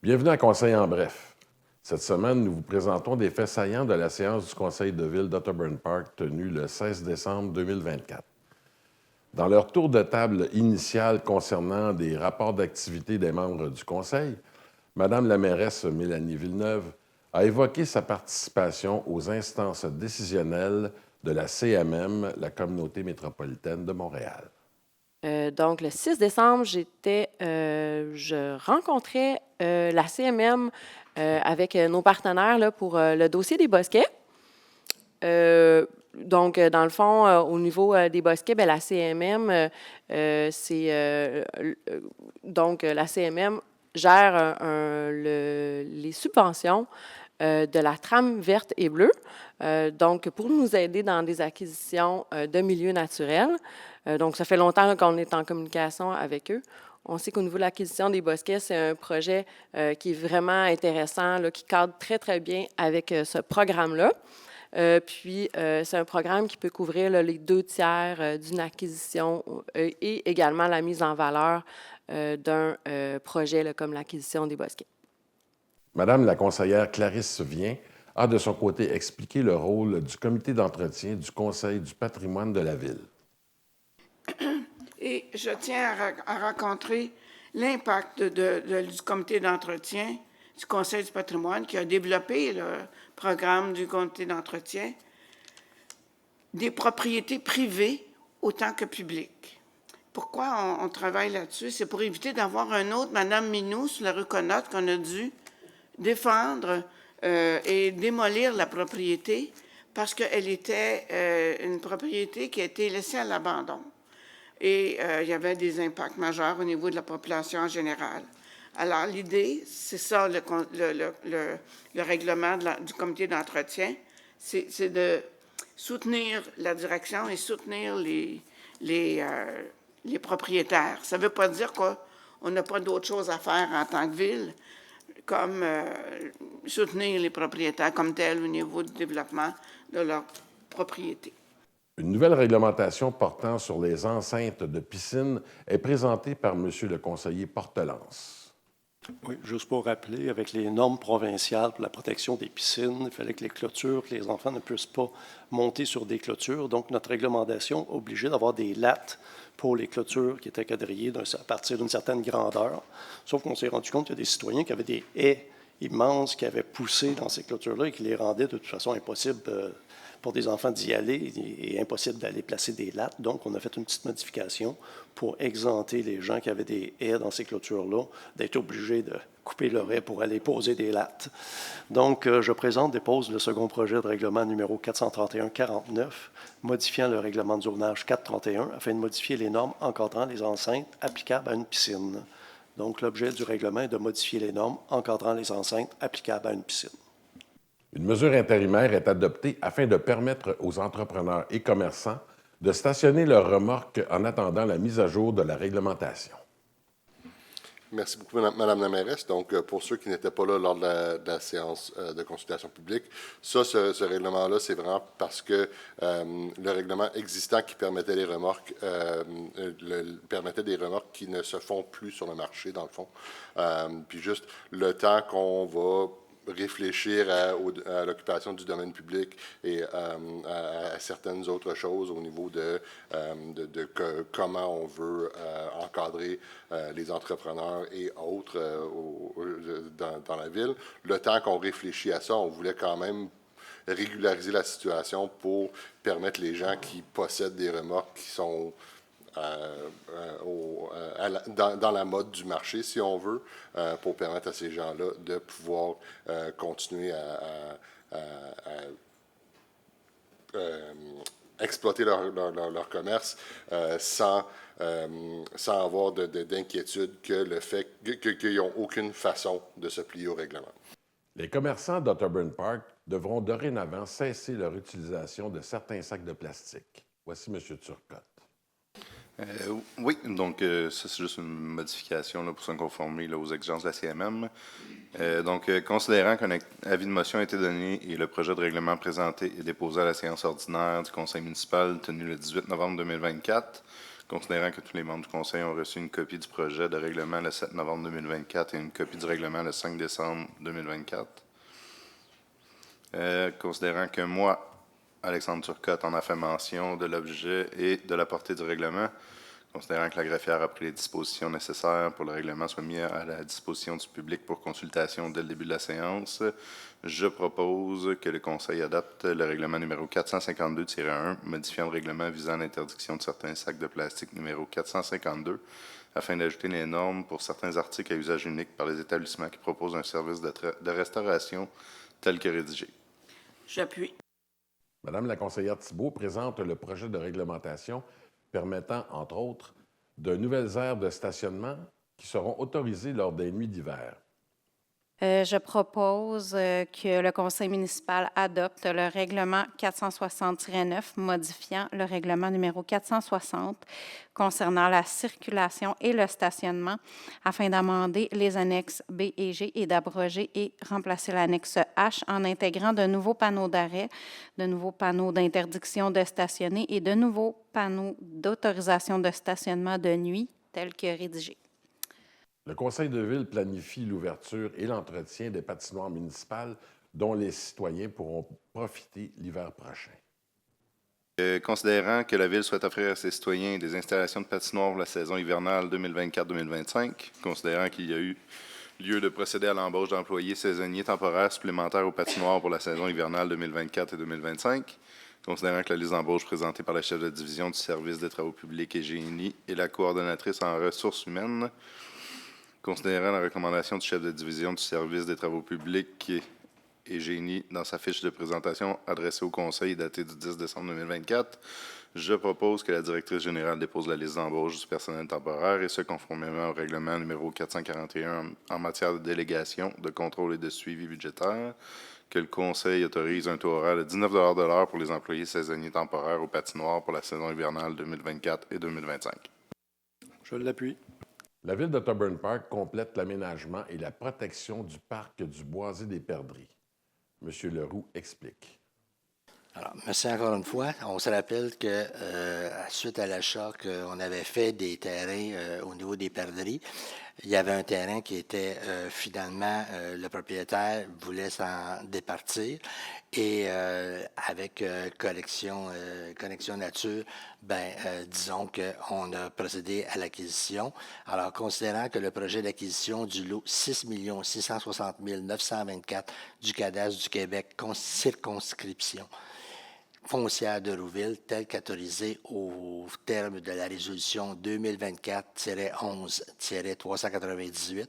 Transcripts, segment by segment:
Bienvenue à Conseil en bref. Cette semaine, nous vous présentons des faits saillants de la séance du Conseil de ville d'Otterburn Park tenue le 16 décembre 2024. Dans leur tour de table initial concernant des rapports d'activité des membres du Conseil, Mme la mairesse Mélanie Villeneuve a évoqué sa participation aux instances décisionnelles de la CMM, la Communauté métropolitaine de Montréal. Donc, le 6 décembre, je rencontrais la CMM avec nos partenaires là, pour le dossier des bosquets. Dans le fond, au niveau des bosquets, bien, la CMM, la CMM gère les subventions de la trame verte et bleue, donc pour nous aider dans des acquisitions de milieux naturels. Donc, ça fait longtemps là, qu'on est en communication avec eux. On sait qu'au niveau de l'acquisition des bosquets, c'est un projet qui est vraiment intéressant, là, qui cadre très, très bien avec ce programme-là. C'est un programme qui peut couvrir là, les 2/3 d'une acquisition et également la mise en valeur d'un projet là, comme l'acquisition des bosquets. Madame la conseillère Clarisse Vien a de son côté expliqué le rôle du comité d'entretien du Conseil du patrimoine de la ville. Et je tiens à rencontrer l'impact du comité d'entretien du Conseil du patrimoine qui a développé le programme du comité d'entretien des propriétés privées autant que publiques. Pourquoi on travaille là-dessus? C'est pour éviter d'avoir un autre Mme Minou sur la rue Connotte qu'on a dû défendre et démolir la propriété parce qu'elle était une propriété qui a été laissée à l'abandon. Et il y avait des impacts majeurs au niveau de la population en général. Alors, l'idée, c'est ça, le règlement du comité d'entretien, c'est de soutenir la direction et soutenir les propriétaires. Ça ne veut pas dire qu'on n'a pas d'autre chose à faire en tant que ville, comme soutenir les propriétaires comme tels au niveau du développement de leur propriété. Une nouvelle réglementation portant sur les enceintes de piscine est présentée par M. le conseiller Portelance. Oui, juste pour rappeler, avec les normes provinciales pour la protection des piscines, il fallait que les enfants ne puissent pas monter sur des clôtures. Donc, notre réglementation obligeait d'avoir des lattes pour les clôtures qui étaient quadrillées à partir d'une certaine grandeur. Sauf qu'on s'est rendu compte qu'il y a des citoyens qui avaient des haies immenses qui avaient poussé dans ces clôtures-là et qui les rendaient de toute façon impossible pour des enfants d'y aller et impossible d'aller placer des lattes. Donc, on a fait une petite modification pour exempter les gens qui avaient des haies dans ces clôtures-là d'être obligés de couper leur haie pour aller poser des lattes. Donc, dépose le second projet de règlement numéro 431-49, modifiant le règlement de zonage 431 afin de modifier les normes encadrant les enceintes applicables à une piscine. Donc, l'objet du règlement est de modifier les normes encadrant les enceintes applicables à une piscine. Une mesure intérimaire est adoptée afin de permettre aux entrepreneurs et commerçants de stationner leurs remorques en attendant la mise à jour de la réglementation. Merci beaucoup, Mme la mairesse. Donc, pour ceux qui n'étaient pas là lors de la séance de consultation publique, ce règlement-là, c'est vraiment parce que le règlement existant qui permettait les remorques permettait des remorques qui ne se font plus sur le marché, dans le fond. Puis juste le temps qu'on va réfléchir à l'occupation du domaine public et à certaines autres choses au niveau de comment on veut encadrer les entrepreneurs et autres dans la ville. Le temps qu'on réfléchit à ça, on voulait quand même régulariser la situation pour permettre les gens qui possèdent des remorques qui sont dans la mode du marché, si on veut, pour permettre à ces gens-là de pouvoir continuer à exploiter leur commerce sans avoir d'inquiétude que le fait qu'ils n'ont aucune façon de se plier au règlement. Les commerçants d'Otterburn Park devront dorénavant cesser leur utilisation de certains sacs de plastique. Voici M. Turcotte. Oui, donc ça, c'est juste une modification là, pour se conformer là, aux exigences de la CMM. Considérant qu'un avis de motion a été donné et le projet de règlement présenté et déposé à la séance ordinaire du Conseil municipal tenue le 18 novembre 2024, Considérant que tous les membres du Conseil ont reçu une copie du projet de règlement le 7 novembre 2024 et une copie du règlement le 5 décembre 2024. Considérant que moi, Alexandre Turcotte, en a fait mention de l'objet et de la portée du règlement, considérant que la greffière a pris les dispositions nécessaires pour le règlement soit mis à la disposition du public pour consultation dès le début de la séance, je propose que le Conseil adopte le règlement numéro 452-1, modifiant le règlement visant l'interdiction de certains sacs de plastique numéro 452, afin d'ajouter les normes pour certains articles à usage unique par les établissements qui proposent un service de restauration tel que rédigé. J'appuie. Madame la conseillère Thibault présente le projet de réglementation permettant, entre autres, de nouvelles aires de stationnement qui seront autorisées lors des nuits d'hiver. Je propose que le conseil municipal adopte le règlement 460-9 modifiant le règlement numéro 460 concernant la circulation et le stationnement afin d'amender les annexes B et G et d'abroger et remplacer l'annexe H en intégrant de nouveaux panneaux d'arrêt, de nouveaux panneaux d'interdiction de stationner et de nouveaux panneaux d'autorisation de stationnement de nuit tels que rédigés. Le Conseil de ville planifie l'ouverture et l'entretien des patinoires municipales dont les citoyens pourront profiter l'hiver prochain. Considérant que la Ville souhaite offrir à ses citoyens des installations de patinoires pour la saison hivernale 2024-2025, considérant qu'il y a eu lieu de procéder à l'embauche d'employés saisonniers temporaires supplémentaires aux patinoires pour la saison hivernale 2024 et 2025, considérant que la liste d'embauche présentée par la chef de division du service des travaux publics et GNI et la coordonnatrice en ressources humaines, considérant la recommandation du chef de division du service des travaux publics et génie dans sa fiche de présentation adressée au Conseil datée du 10 décembre 2024, je propose que la directrice générale dépose la liste d'embauche du personnel temporaire et ce conformément au règlement numéro 441 en matière de délégation, de contrôle et de suivi budgétaire, que le Conseil autorise un taux horaire de 19 $ de l'heure pour les employés saisonniers temporaires au patinoire pour la saison hivernale 2024 et 2025. Je l'appuie. La Ville d'Otterburn Park complète l'aménagement et la protection du parc du Boisé des Perdrix. M. Leroux explique. Alors, merci encore une fois. On se rappelle que suite à l'achat qu'on avait fait des terrains au niveau des Perdrix, il y avait un terrain qui était finalement le propriétaire voulait s'en départir et avec Connexion Nature, disons qu'on a procédé à l'acquisition. Alors, considérant que le projet d'acquisition du lot 6 660 924 du cadastre du Québec, circonscription foncière de Rouville, tel qu'autorisé au terme de la résolution 2024-11-398,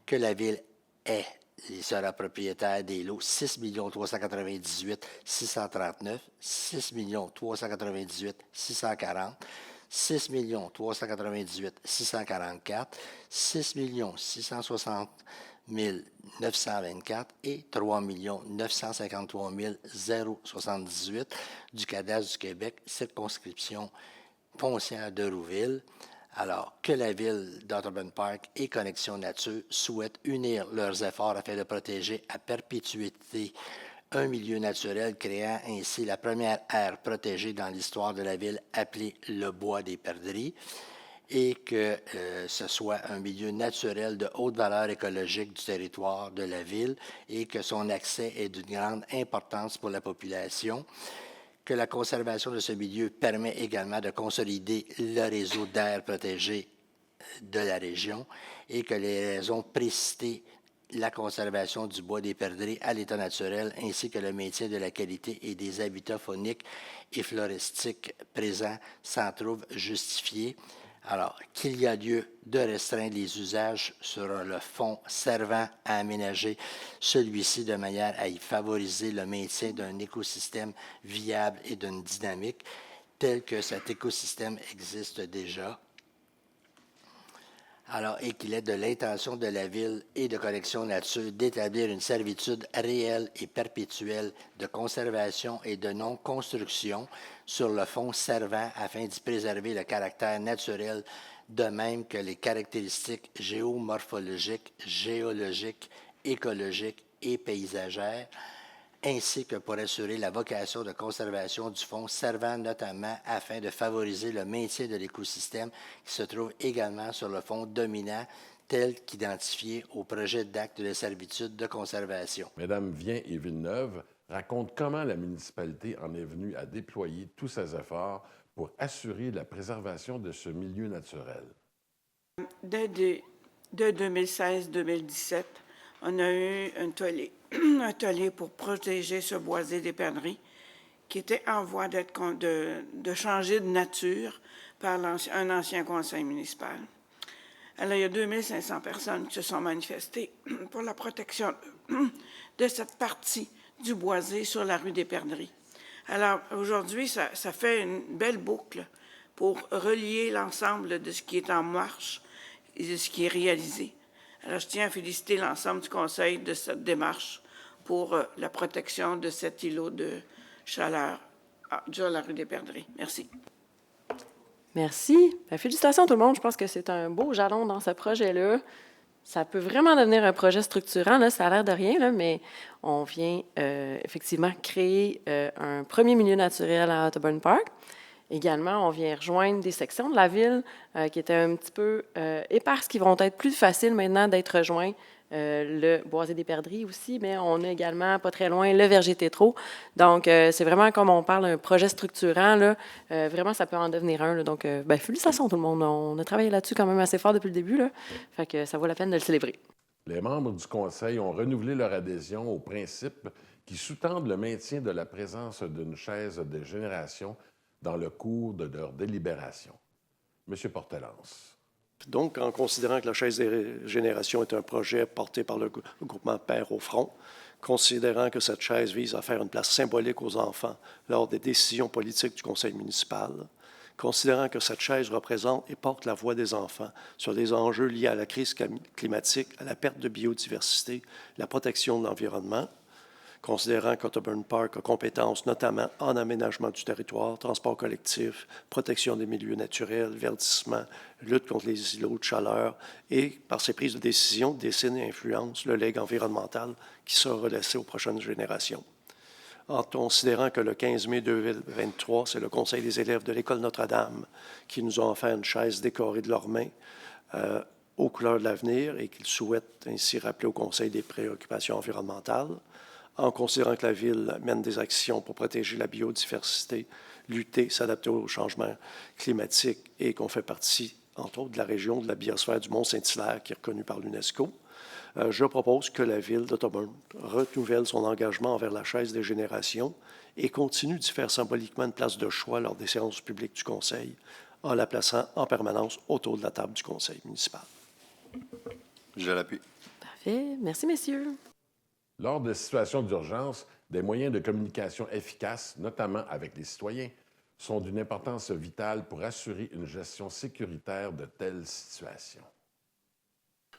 que la Ville est et sera propriétaire des lots 6 398 639, 6 398 640, 6 398 644, 6 660 924 et 3 953 078 du cadastre du Québec, circonscription foncière de Rouville. Alors que la Ville d'Otterburn Park et Connexion Nature souhaitent unir leurs efforts afin de protéger à perpétuité un milieu naturel, créant ainsi la première aire protégée dans l'histoire de la ville appelée le Bois des Perdrix, et que ce soit un milieu naturel de haute valeur écologique du territoire de la ville et que son accès est d'une grande importance pour la population, que la conservation de ce milieu permet également de consolider le réseau d'aires protégées de la région et que les raisons précitées, la conservation du bois des perdrix à l'état naturel ainsi que le maintien de la qualité et des habitats fauniques et floristiques présents s'en trouvent justifiés. Alors, qu'il y a lieu de restreindre les usages sur le fonds servant à aménager celui-ci de manière à y favoriser le maintien d'un écosystème viable et d'une dynamique tel que cet écosystème existe déjà. Alors, et qu'il est de l'intention de la Ville et de Connexion Nature d'établir une servitude réelle et perpétuelle de conservation et de non-construction sur le fonds servant afin d'y préserver le caractère naturel, de même que les caractéristiques géomorphologiques, géologiques, écologiques et paysagères, ainsi que pour assurer la vocation de conservation du fonds, servant notamment afin de favoriser le maintien de l'écosystème qui se trouve également sur le fonds dominant tel qu'identifié au projet d'acte de servitude de conservation. Mesdames Vien et Villeneuve racontent comment la municipalité en est venue à déployer tous ses efforts pour assurer la préservation de ce milieu naturel. De 2016-2017, on a eu un tollé pour protéger ce boisé des perdrix qui était en voie de changer de nature par un ancien conseil municipal. Alors, il y a 2500 personnes qui se sont manifestées pour la protection de cette partie du boisé sur la rue des Perdrix. Alors, aujourd'hui, ça fait une belle boucle pour relier l'ensemble de ce qui est en marche et de ce qui est réalisé. Alors, je tiens à féliciter l'ensemble du conseil de cette démarche pour la protection de cet îlot de chaleur sur la rue des Perdrix. Merci. Merci. Bien, félicitations tout le monde. Je pense que c'est un beau jalon dans ce projet-là. Ça peut vraiment devenir un projet structurant, là, ça a l'air de rien, là, mais on vient effectivement créer un premier milieu naturel à Otterburn Park. Également, on vient rejoindre des sections de la ville qui étaient un petit peu éparses, qui vont être plus faciles maintenant d'être rejoints. Le boisé des Perdrix aussi, mais on a également, pas très loin, le verger tétro. Donc, c'est vraiment, comme on parle d'un projet structurant, là, vraiment, ça peut en devenir un. Là. Donc, félicitations tout le monde. On a travaillé là-dessus quand même assez fort depuis le début. Là. Fait que ça vaut la peine de le célébrer. Les membres du conseil ont renouvelé leur adhésion aux principes qui sous-tendent le maintien de la présence d'une chaise de génération dans le cours de leur délibération. Monsieur Portelance. Donc, en considérant que la chaise des générations est un projet porté par le groupement Pères au front, considérant que cette chaise vise à faire une place symbolique aux enfants lors des décisions politiques du conseil municipal, considérant que cette chaise représente et porte la voix des enfants sur des enjeux liés à la crise climatique, à la perte de biodiversité, la protection de l'environnement, considérant qu'Otterburn Park a compétence notamment en aménagement du territoire, transport collectif, protection des milieux naturels, verdissement, lutte contre les îlots de chaleur et, par ses prises de décision, dessine et influence le legs environnemental qui sera relaissé aux prochaines générations. En considérant que le 15 mai 2023, c'est le Conseil des élèves de l'École Notre-Dame qui nous a offert une chaise décorée de leurs mains aux couleurs de l'avenir et qu'ils souhaitent ainsi rappeler au Conseil des préoccupations environnementales, en considérant que la Ville mène des actions pour protéger la biodiversité, lutter, s'adapter au changement climatique et qu'on fait partie, entre autres, de la région de la biosphère du Mont-Saint-Hilaire qui est reconnue par l'UNESCO, je propose que la Ville d'Otterburn renouvelle son engagement envers la chaise des générations et continue d'y faire symboliquement une place de choix lors des séances publiques du Conseil, en la plaçant en permanence autour de la table du Conseil municipal. Je l'appuie. Parfait. Merci, messieurs. Lors de situations d'urgence, des moyens de communication efficaces, notamment avec les citoyens, sont d'une importance vitale pour assurer une gestion sécuritaire de telles situations.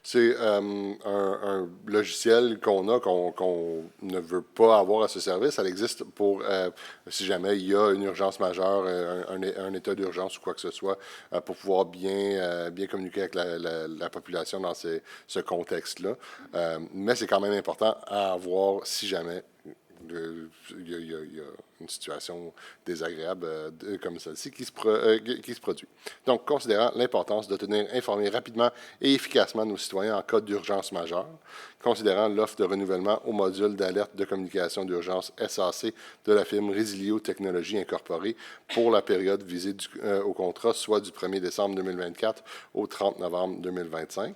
C'est un logiciel qu'on a, qu'on ne veut pas avoir à ce service. Elle existe pour, si jamais il y a une urgence majeure, un état d'urgence ou quoi que ce soit, pour pouvoir bien communiquer avec la population dans ce contexte-là. Mais c'est quand même important à avoir si jamais il y a une situation désagréable comme celle-ci qui se produit. Donc, considérant l'importance de tenir informés rapidement et efficacement nos citoyens en cas d'urgence majeure, considérant l'offre de renouvellement au module d'alerte de communication d'urgence SAC de la firme Resilio Technologies Incorporée pour la période visée au contrat, soit du 1er décembre 2024 au 30 novembre 2025.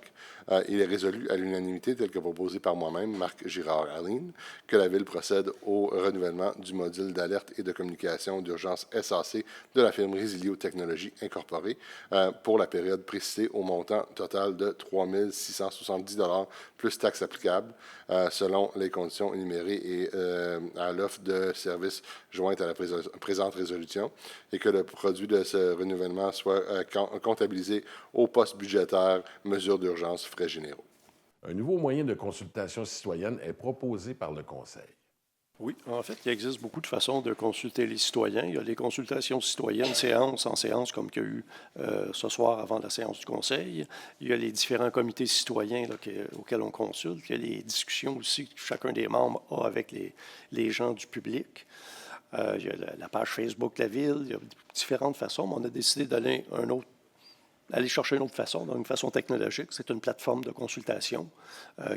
Il est résolu à l'unanimité, tel que proposé par moi-même, Marc Girard-Aline, que la Ville procède au renouvellement du module d'alerte et de communication d'urgence SAC de la firme Resilio Technologies Incorporée pour la période précisée au montant total de 3 670 $ plus taxes applicables selon les conditions énumérées et à l'offre de services jointe à la présente résolution et que le produit de ce renouvellement soit comptabilisé au poste budgétaire mesures d'urgence frais généraux. Un nouveau moyen de consultation citoyenne est proposé par le Conseil. Oui, en fait, il existe beaucoup de façons de consulter les citoyens. Il y a les consultations citoyennes, séance en séance, comme qu'il y a eu ce soir avant la séance du Conseil. Il y a les différents comités citoyens là, auxquels on consulte. Il y a les discussions aussi que chacun des membres a avec les gens du public. Il y a la page Facebook de la Ville. Il y a différentes façons, mais on a décidé d'aller aller chercher une autre façon, donc une façon technologique. C'est une plateforme de consultation,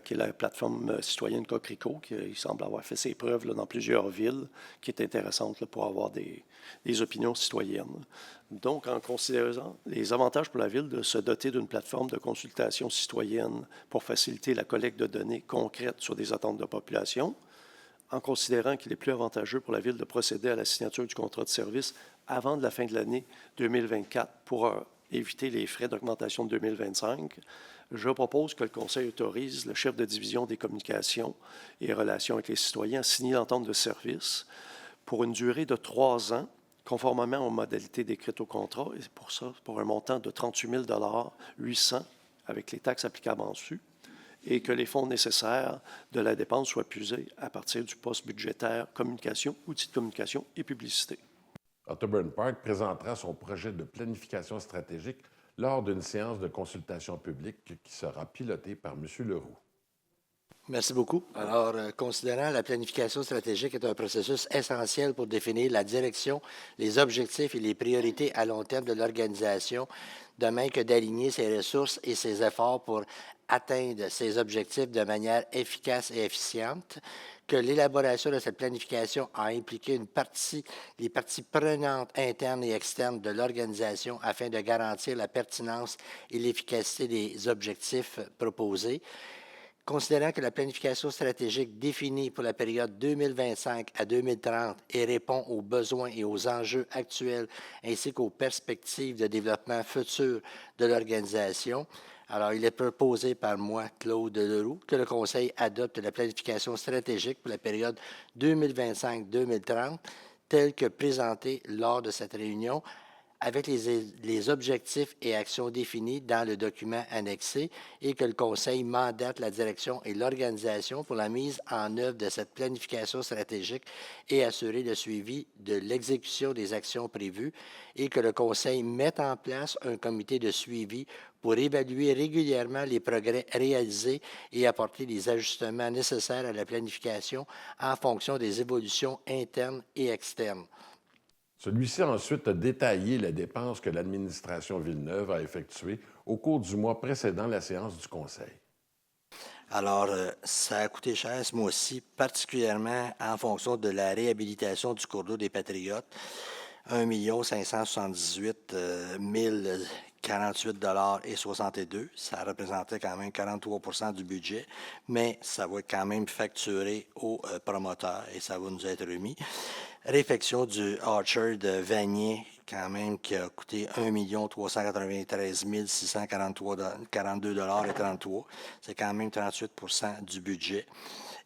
qui est la plateforme citoyenne Cocrico, qui il semble avoir fait ses preuves là, dans plusieurs villes, qui est intéressante là, pour avoir des opinions citoyennes. Donc, en considérant les avantages pour la Ville de se doter d'une plateforme de consultation citoyenne pour faciliter la collecte de données concrètes sur des attentes de population, en considérant qu'il est plus avantageux pour la Ville de procéder à la signature du contrat de service avant de la fin de l'année 2024 pour éviter les frais d'augmentation de 2025, je propose que le Conseil autorise le chef de division des communications et relations avec les citoyens à signer l'entente de service pour une durée de 3 ans, conformément aux modalités décrites au contrat, et pour ça, pour un montant de 38 800 avec les taxes applicables en dessus, et que les fonds nécessaires de la dépense soient puisés à partir du poste budgétaire communication, outils de communication et publicité. Otterburn Park présentera son projet de planification stratégique lors d'une séance de consultation publique qui sera pilotée par M. Leroux. Merci beaucoup. Alors, considérant la planification stratégique est un processus essentiel pour définir la direction, les objectifs et les priorités à long terme de l'organisation, de même que d'aligner ses ressources et ses efforts pour atteindre ces objectifs de manière efficace et efficiente, que l'élaboration de cette planification a impliqué les parties prenantes internes et externes de l'organisation afin de garantir la pertinence et l'efficacité des objectifs proposés. Considérant que la planification stratégique définie pour la période 2025 à 2030 et répond aux besoins et aux enjeux actuels ainsi qu'aux perspectives de développement futur de l'organisation, alors il est proposé par moi, Claude Leroux, que le Conseil adopte la planification stratégique pour la période 2025-2030 telle que présentée lors de cette réunion avec les objectifs et actions définis dans le document annexé et que le Conseil mandate la direction et l'organisation pour la mise en œuvre de cette planification stratégique et assurer le suivi de l'exécution des actions prévues et que le Conseil mette en place un comité de suivi pour évaluer régulièrement les progrès réalisés et apporter les ajustements nécessaires à la planification en fonction des évolutions internes et externes. Celui-ci a ensuite détaillé les dépenses que l'administration Villeneuve a effectuées au cours du mois précédant la séance du Conseil. Alors, ça a coûté cher ce mois-ci, particulièrement en fonction de la réhabilitation du cours d'eau des Patriotes. 1 578 048,62 $. Ça représentait quand même 43 % du budget, mais ça va être quand même facturé aux promoteurs et ça va nous être remis. Réfection du Archer de Vanier, quand même, qui a coûté 1 393 642,33 $. C'est quand même 38 % du budget.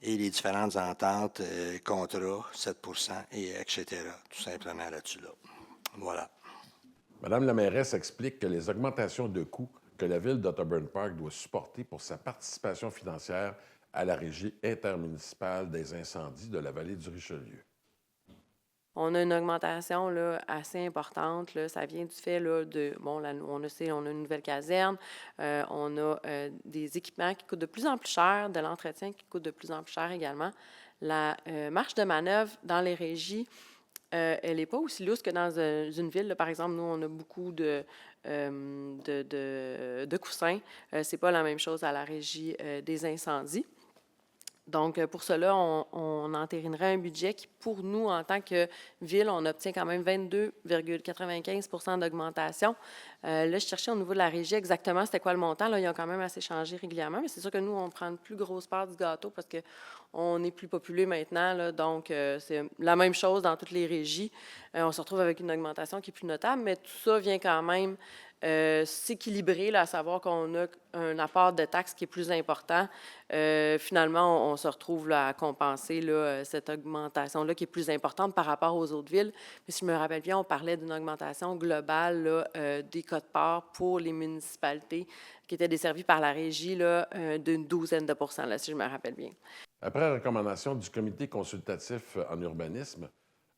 Et les différentes ententes, contrats, 7 % et etc. Tout simplement là-dessus. Voilà. Madame la mairesse explique que les augmentations de coûts que la Ville d'Otterburn Park doit supporter pour sa participation financière à la Régie intermunicipale des incendies de la vallée du Richelieu. On a une augmentation là, assez importante. Là. Ça vient du fait là, de, bon, là, on a une nouvelle caserne, on a des équipements qui coûtent de plus en plus cher, de l'entretien qui coûte de plus en plus cher également. La marge de manœuvre dans les régies, elle n'est pas aussi lousse que dans une ville. Là. Par exemple, nous, on a beaucoup de coussins. C'est pas la même chose à la Régie des incendies. Donc, pour cela, on entérinerait un budget qui, pour nous, en tant que ville, on obtient quand même 22,95 % d'augmentation. Là, je cherchais au niveau de la régie exactement c'était quoi le montant. Là, ils ont quand même assez changé régulièrement, mais c'est sûr que nous, on prend une plus grosse part du gâteau parce qu'on est plus populeux maintenant. Là, donc, c'est la même chose dans toutes les régies. On se retrouve avec une augmentation qui est plus notable, mais tout ça vient quand même s'équilibrer, là, à savoir qu'on a un apport de taxes qui est plus important. Finalement, on se retrouve là, à compenser là, cette augmentation-là qui est plus importante par rapport aux autres villes. Mais si je me rappelle bien, on parlait d'une augmentation globale là, des quotes-parts pour les municipalités qui étaient desservies par la régie là, d'une douzaine de %, là, si je me rappelle bien. Après recommandation du Comité consultatif en urbanisme,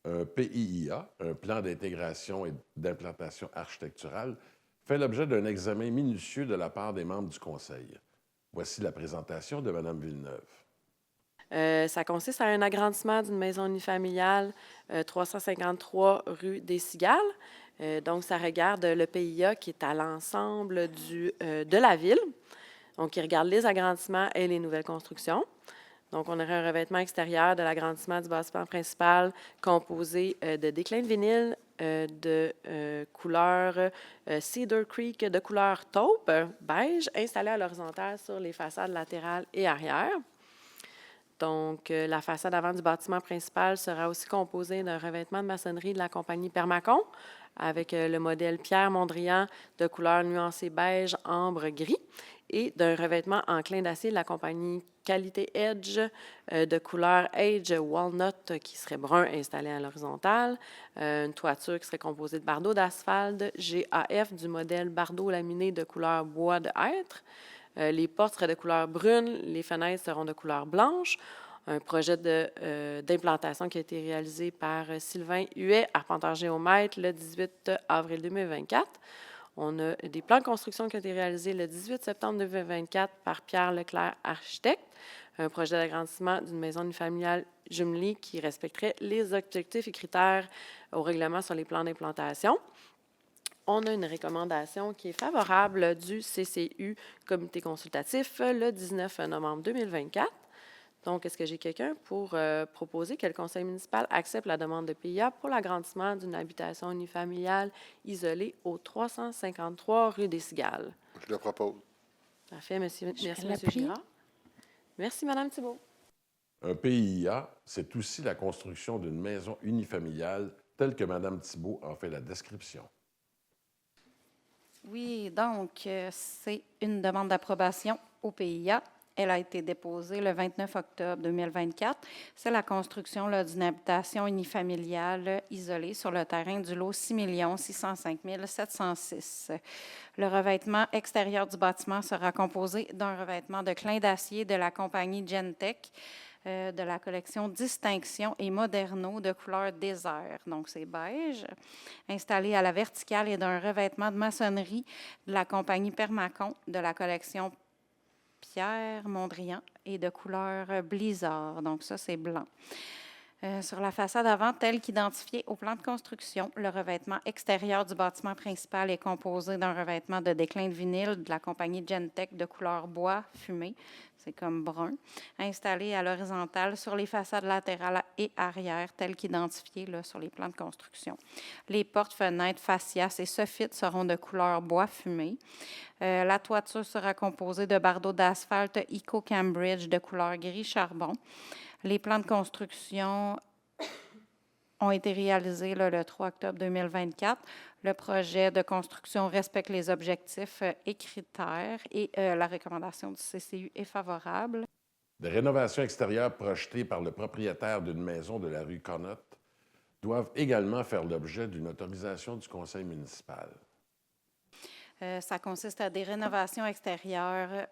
un PIIA, un plan d'intégration et d'implantation architecturale, fait l'objet d'un examen minutieux de la part des membres du Conseil. Voici la présentation de Mme Villeneuve. Ça consiste à un agrandissement d'une maison unifamiliale 353 rue des Cigales. Donc, ça regarde le PIA qui est à l'ensemble de la ville. Donc, il regarde les agrandissements et les nouvelles constructions. Donc, on aurait un revêtement extérieur de l'agrandissement du bâtiment principal composé de déclins de vinyle de couleur Cedar Creek de couleur taupe, beige, installés à l'horizontale sur les façades latérales et arrière. Donc, la façade avant du bâtiment principal sera aussi composée d'un revêtement de maçonnerie de la compagnie Permacon avec le modèle Pierre Mondrian de couleur nuancée beige, ambre, gris et d'un revêtement en clin d'acier de la compagnie Qualité Edge de couleur Edge Walnut qui serait brun installé à l'horizontale, une toiture qui serait composée de bardeaux d'asphalte GAF du modèle bardeau laminé de couleur bois de hêtre. Les portes seraient de couleur brune, les fenêtres seront de couleur blanche. Un projet d'implantation qui a été réalisé par Sylvain Huet, arpenteur géomètre, le 18 avril 2024. On a des plans de construction qui ont été réalisés le 18 septembre 2024 par Pierre Leclerc, architecte. Un projet d'agrandissement d'une maison unifamiliale jumelée qui respecterait les objectifs et critères au règlement sur les plans d'implantation. On a une recommandation qui est favorable du CCU, Comité consultatif, le 19 novembre 2024. Donc, est-ce que j'ai quelqu'un pour proposer que le conseil municipal accepte la demande de PIA pour l'agrandissement d'une habitation unifamiliale isolée au 353 rue des Cigales? Je le propose. Parfait, merci, M. Girard. Merci, Mme Thibault. Un PIA, c'est aussi la construction d'une maison unifamiliale telle que Mme Thibault en fait la description. Oui, donc, c'est une demande d'approbation au PIA. Elle a été déposée le 29 octobre 2024. C'est la construction d'une habitation unifamiliale isolée sur le terrain du lot 6 605 706. Le revêtement extérieur du bâtiment sera composé d'un revêtement de clin d'acier de la compagnie Gentech, de la collection Distinction et Moderno de couleur désert, donc c'est beige, installé à la verticale et d'un revêtement de maçonnerie de la compagnie Permacon de la collection Pierre Mondrian et de couleur blizzard, donc ça c'est blanc. Sur la façade avant, telle qu'identifiée au plan de construction, le revêtement extérieur du bâtiment principal est composé d'un revêtement de déclin de vinyle de la compagnie Gentech de couleur bois fumé, c'est comme brun, installé à l'horizontale sur les façades latérales et arrière, telles qu'identifiées sur les plans de construction. Les portes, fenêtres, fascias et soffites seront de couleur bois fumé. La toiture sera composée de bardeaux d'asphalte Eco Cambridge de couleur gris charbon. Les plans de construction ont été réalisés le 3 octobre 2024. Le projet de construction respecte les objectifs et critères et la recommandation du CCU est favorable. Des rénovations extérieures projetées par le propriétaire d'une maison de la rue Connaught doivent également faire l'objet d'une autorisation du conseil municipal. Ça consiste à des rénovations extérieures.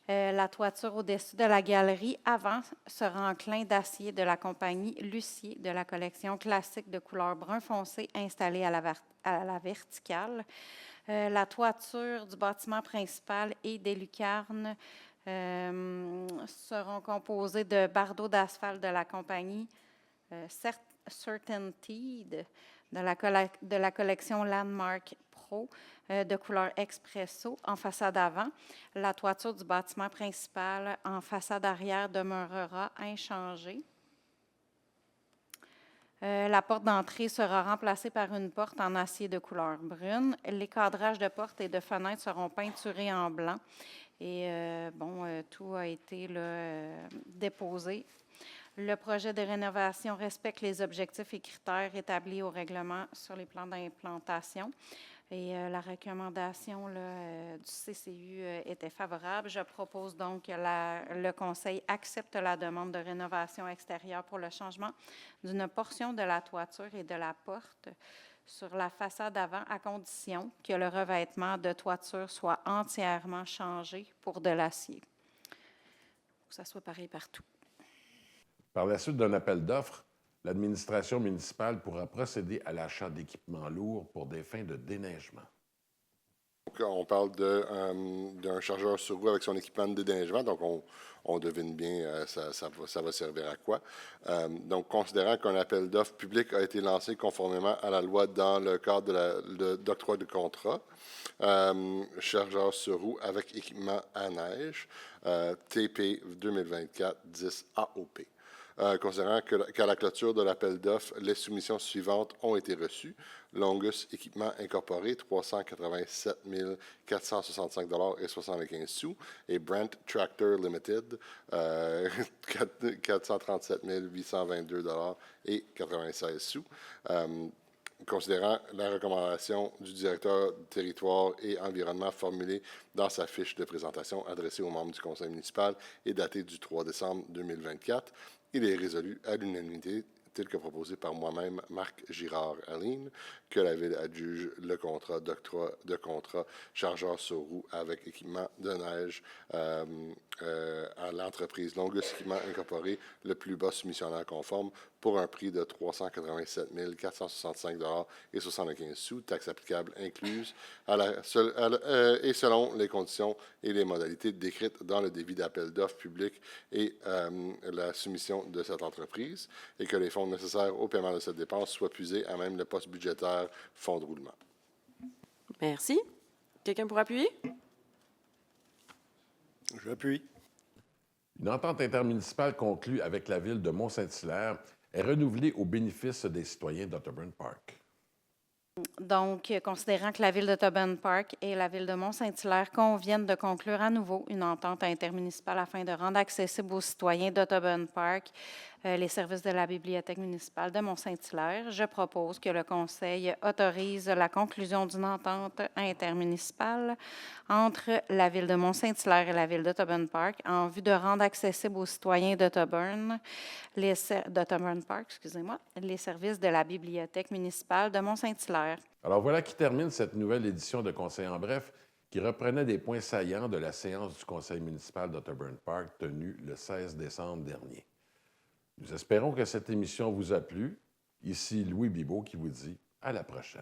La toiture au-dessus de la galerie avant sera en clin d'acier de la compagnie Lucier de la collection classique de couleur brun foncé installée à la verticale. La toiture du bâtiment principal et des lucarnes seront composées de bardeaux d'asphalte de la compagnie Certainty de la collection Landmark Pro de couleur expresso en façade avant. La toiture du bâtiment principal en façade arrière demeurera inchangée. La porte d'entrée sera remplacée par une porte en acier de couleur brune. Les cadrages de portes et de fenêtres seront peinturés en blanc. Et tout a été déposé. Le projet de rénovation respecte les objectifs et critères établis au règlement sur les plans d'implantation. Et la recommandation du CCU était favorable. Je propose donc que le Conseil accepte la demande de rénovation extérieure pour le changement d'une portion de la toiture et de la porte sur la façade avant, à condition que le revêtement de toiture soit entièrement changé pour de l'acier. Que ça soit pareil partout. Par la suite d'un appel d'offres, l'administration municipale pourra procéder à l'achat d'équipements lourds pour des fins de déneigement. Donc, on parle d'un chargeur sur roue avec son équipement de déneigement, donc on devine bien ça va servir à quoi. Donc, considérant qu'un appel d'offres public a été lancé conformément à la loi dans le cadre d'octroi de contrat, chargeur sur roue avec équipement à neige, TP 2024-10 AOP. Considérant qu'à la clôture de l'appel d'offres, les soumissions suivantes ont été reçues. Longus Équipement Incorporé, 387 465,75 $, et Brent Tractor Limited, 437 822,96 $. Considérant la recommandation du directeur du territoire et environnement formulée dans sa fiche de présentation adressée aux membres du conseil municipal et datée du 3 décembre 2024, il est résolu à l'unanimité, tel que proposé par moi-même, Marc Girard-Aline, que la Ville adjuge le contrat d'octroi de contrat chargeur sur roue avec équipement de neige à l'entreprise Longus Équipement Incorporé, le plus bas soumissionnaire conforme, pour un prix de 387 465,75 $, taxes applicables incluses, et selon les conditions et les modalités décrites dans le débit d'appel d'offres public et la soumission de cette entreprise, et que les fonds nécessaires au paiement de cette dépense soient puisés à même le poste budgétaire fonds de roulement. Merci. Quelqu'un pour appuyer? J'appuie. Une entente intermunicipale conclue avec la Ville de Mont-Saint-Hilaire est renouvelée au bénéfice des citoyens d'Otterburn Park. Donc, considérant que la Ville d'Otterburn Park et la Ville de Mont-Saint-Hilaire conviennent de conclure à nouveau une entente intermunicipale afin de rendre accessible aux citoyens d'Otterburn Park les services de la Bibliothèque municipale de Mont-Saint-Hilaire, je propose que le Conseil autorise la conclusion d'une entente intermunicipale entre la Ville de Mont-Saint-Hilaire et la Ville d'Otterburn Park en vue de rendre accessible aux citoyens d'Otterburn Park, les services de la Bibliothèque municipale de Mont-Saint-Hilaire. Alors voilà qui termine cette nouvelle édition de Conseil en bref qui reprenait des points saillants de la séance du Conseil municipal d'Otterburn Park tenue le 16 décembre dernier. Nous espérons que cette émission vous a plu. Ici Louis Bibeau qui vous dit à la prochaine.